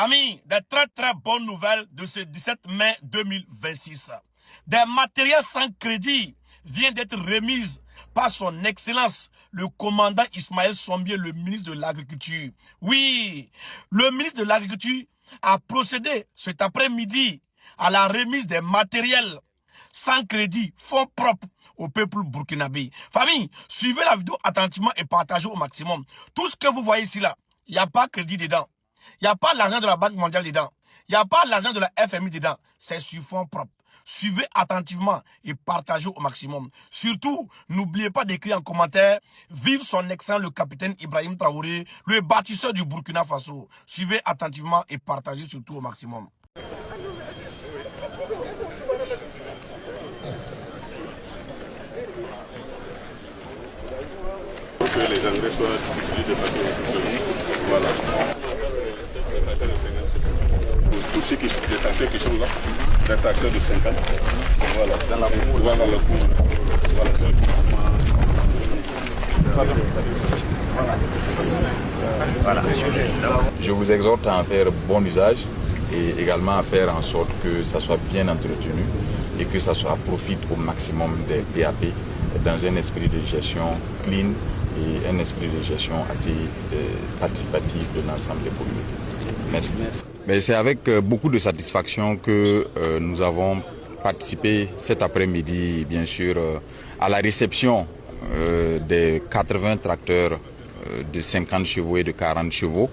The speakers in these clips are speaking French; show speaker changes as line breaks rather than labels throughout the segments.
Amis, des très bonnes nouvelles de ce 17 mai 2026. Des matériels sans crédit viennent d'être remises par son excellence, le commandant Ismaël Sombier, le ministre de l'Agriculture. Oui, le ministre de l'Agriculture a procédé cet après-midi à la remise des matériels sans crédit, fonds propres au peuple burkinabé. Famille, suivez la vidéo attentivement et partagez au maximum. Tout ce que vous voyez ici là, il n'y a pas crédit dedans. Il n'y a pas l'argent de la Banque mondiale dedans. Il n'y a pas l'argent de la FMI dedans. C'est sur fonds propres. Suivez attentivement et partagez au maximum. Surtout, n'oubliez pas d'écrire en commentaire « Vive son excellent le capitaine Ibrahim Traoré, le bâtisseur du Burkina Faso ». Suivez attentivement et partagez surtout au maximum.
Que les engrais soient utilisés de façon efficace. Voilà. Tous ceux les tracteurs qui sont là, des tracteurs de 50. Voilà. Voilà le cours. Voilà.
Je vous exhorte à en faire bon usage et également à faire en sorte que ça soit bien entretenu et que ça soit profite au maximum des PAP dans un esprit de gestion clean et un esprit de gestion assez participatif de l'ensemble des communautés. Merci. Mais c'est avec beaucoup de satisfaction que nous avons participé cet après-midi, bien sûr, à la réception des 80 tracteurs de 50 chevaux et de 40 chevaux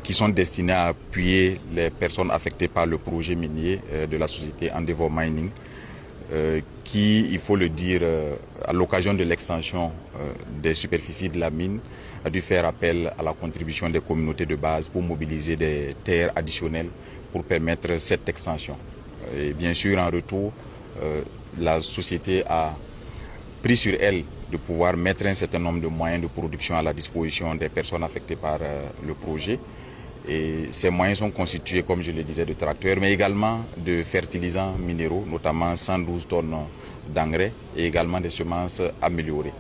qui sont destinés à appuyer les personnes affectées par le projet minier de la société Endeavour Mining, qui, il faut le dire, à l'occasion de l'extension des superficies de la mine, a dû faire appel à la contribution des communautés de base pour mobiliser des terres additionnelles pour permettre cette extension. Et bien sûr, en retour, la société a pris sur elle de pouvoir mettre un certain nombre de moyens de production à la disposition des personnes affectées par le projet. Et ces moyens sont constitués, comme je le disais, de tracteurs, mais également de fertilisants minéraux, notamment 112 tonnes d'engrais et également des semences améliorées.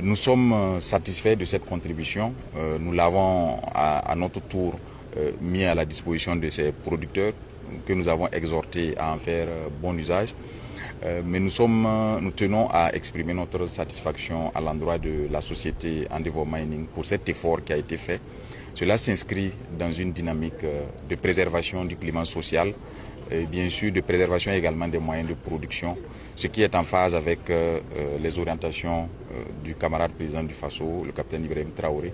Nous sommes satisfaits de cette contribution. Nous l'avons à notre tour mis à la disposition de ces producteurs que nous avons exhortés à en faire bon usage. Mais nous tenons à exprimer notre satisfaction à l'endroit de la société Endeavour Mining pour cet effort qui a été fait. Cela s'inscrit dans une dynamique de préservation du climat social et bien sûr de préservation également des moyens de production, ce qui est en phase avec les orientations du camarade président du Faso, le capitaine Ibrahim Traoré,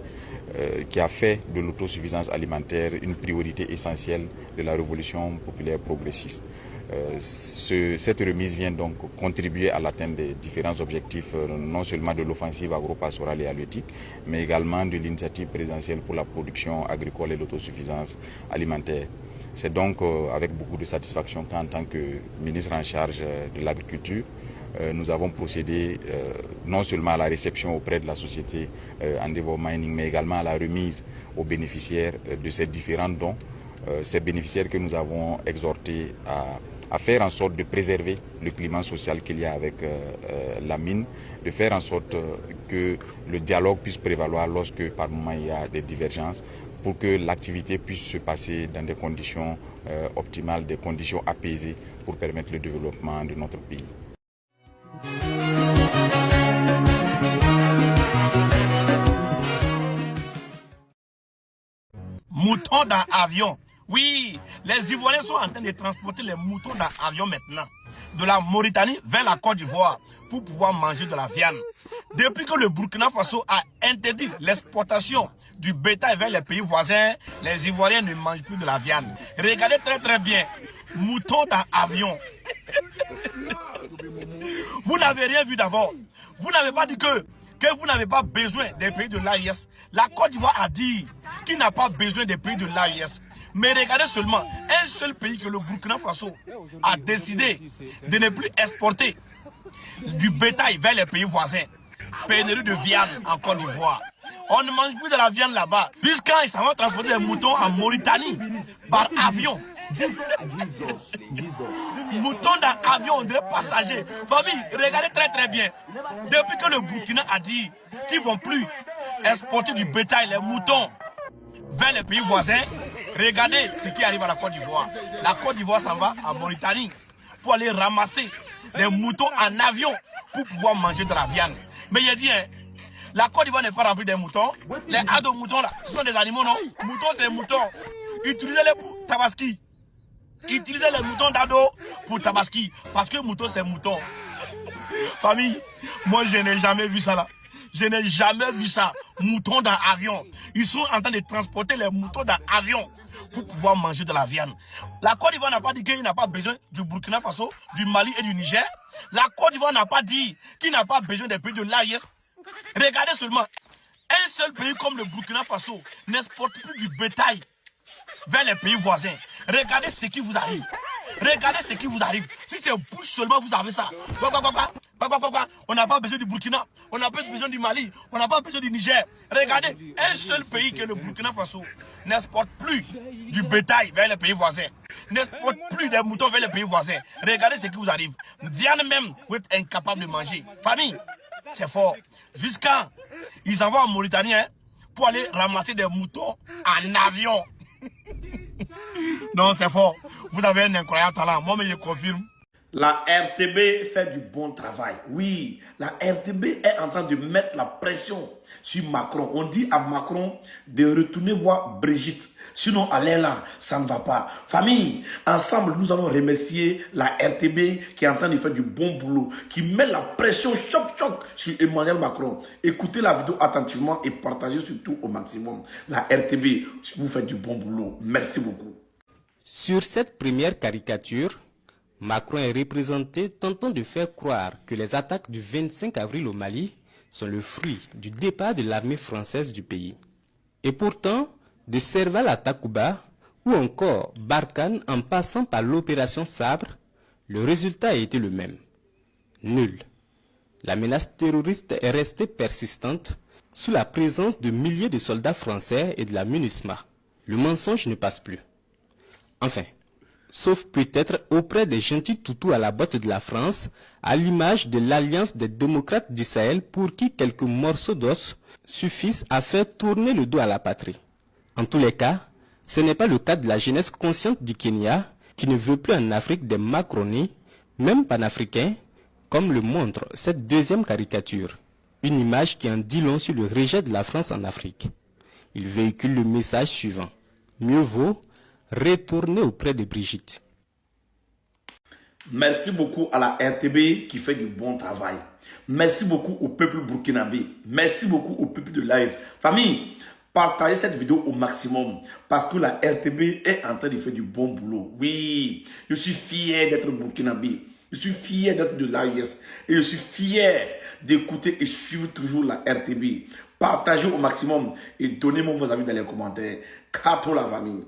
qui a fait de l'autosuffisance alimentaire une priorité essentielle de la révolution populaire progressiste. Cette remise vient donc contribuer à l'atteinte des différents objectifs, non seulement de l'offensive agro-pastorale et halieutique, mais également de l'initiative présidentielle pour la production agricole et l'autosuffisance alimentaire. C'est donc avec beaucoup de satisfaction qu'en tant que ministre en charge de l'agriculture, nous avons procédé non seulement à la réception auprès de la société Endeavour Mining, mais également à la remise aux bénéficiaires de ces différents dons. Ces bénéficiaires que nous avons exhortés à faire en sorte de préserver le climat social qu'il y a avec la mine, de faire en sorte que le dialogue puisse prévaloir lorsque par moment il y a des divergences, pour que l'activité puisse se passer dans des conditions optimales, des conditions apaisées pour permettre le développement de notre pays.
Moutons dans avion. Oui, les Ivoiriens sont en train de transporter les moutons dans avion maintenant. De la Mauritanie vers la Côte d'Ivoire pour pouvoir manger de la viande. Depuis que le Burkina Faso a interdit l'exportation du bétail vers les pays voisins, les Ivoiriens ne mangent plus de la viande. Regardez très bien. Moutons dans avion. Vous n'avez rien vu d'abord. Vous n'avez pas dit que vous n'avez pas besoin des pays de l'AES. La Côte d'Ivoire a dit qu'il n'a pas besoin des pays de l'AES. Mais regardez seulement, un seul pays que le Burkina Faso a décidé de ne plus exporter du bétail vers les pays voisins. Pénurie de viande en Côte d'Ivoire. On ne mange plus de la viande là-bas. Jusqu'à ils s'en vont transporter les moutons en Mauritanie par avion. Moutons dans avion, on dirait passagers. Famille, regardez très bien. Depuis que le Burkina a dit qu'ils ne vont plus exporter du bétail, les moutons, vers les pays voisins, Regardez ce qui arrive à la Côte d'Ivoire. La Côte d'Ivoire s'en va en Mauritanie pour aller ramasser des moutons en avion pour pouvoir manger de la viande. Mais il a dit, hein, la Côte d'Ivoire n'est pas remplie des moutons. Les ados moutons là, ce sont des animaux, non? Moutons, c'est des moutons. Utilisez-les pour tabaski. Utilisez les moutons d'ado pour tabaski. Parce que mouton, c'est mouton. Famille, moi je n'ai jamais vu ça là. Je n'ai jamais vu ça. Moutons dans l'avion. Ils sont en train de transporter les moutons dans l'avion pour pouvoir manger de la viande. La Côte d'Ivoire n'a pas dit qu'il n'a pas besoin du Burkina Faso, du Mali et du Niger. La Côte d'Ivoire n'a pas dit qu'il n'a pas besoin des pays de l'AIS. Regardez seulement, un seul pays comme le Burkina Faso n'exporte plus du bétail vers les pays voisins. Regardez ce qui vous arrive. Regardez ce qui vous arrive. Si c'est bouche seulement, vous avez ça. On n'a pas besoin du Burkina. On n'a pas besoin du Mali. On n'a pas besoin du Niger. Regardez, un seul pays que le Burkina Faso n'exporte plus du bétail vers les pays voisins. N'exporte plus des moutons vers les pays voisins. Regardez ce qui vous arrive. Viande même, vous êtes incapable de manger. Famille, c'est fort. Jusqu'à, ils en vont en Mauritanie hein, pour aller ramasser des moutons en avion. Non, c'est fort. Vous avez un incroyable talent. Moi, je confirme. La RTB fait du bon travail. Oui, la RTB est en train de mettre la pression sur Macron. On dit à Macron de retourner voir Brigitte. Sinon, allez là, ça ne va pas. Famille, ensemble, nous allons remercier la RTB qui est en train de faire du bon boulot, qui met la pression choc sur Emmanuel Macron. Écoutez la vidéo attentivement et partagez surtout au maximum. La RTB, vous faites du bon boulot. Merci beaucoup.
Sur cette première caricature, Macron est représenté tentant de faire croire que les attaques du 25 avril au Mali sont le fruit du départ de l'armée française du pays. Et pourtant, de Serval à Takuba, ou encore Barkhane en passant par l'opération Sabre, le résultat a été le même. Nul. La menace terroriste est restée persistante sous la présence de milliers de soldats français et de la MINUSMA. Le mensonge ne passe plus. Enfin, sauf peut-être auprès des gentils toutous à la botte de la France, à l'image de l'Alliance des démocrates du Sahel pour qui quelques morceaux d'os suffisent à faire tourner le dos à la patrie. En tous les cas, ce n'est pas le cas de la jeunesse consciente du Kenya qui ne veut plus en Afrique des macronis, même panafricains, comme le montre cette deuxième caricature. Une image qui en dit long sur le rejet de la France en Afrique. Il véhicule le message suivant. Mieux vaut retourner auprès de Brigitte.
Merci beaucoup à la RTB qui fait du bon travail. Merci beaucoup au peuple burkinabé. Merci beaucoup au peuple de l'AES. Famille, partagez cette vidéo au maximum parce que la RTB est en train de faire du bon boulot. Oui, je suis fier d'être burkinabé. Je suis fier d'être de l'AES et je suis fier d'écouter et suivre toujours la RTB. Partagez au maximum et donnez-moi vos avis dans les commentaires. Kato la famille.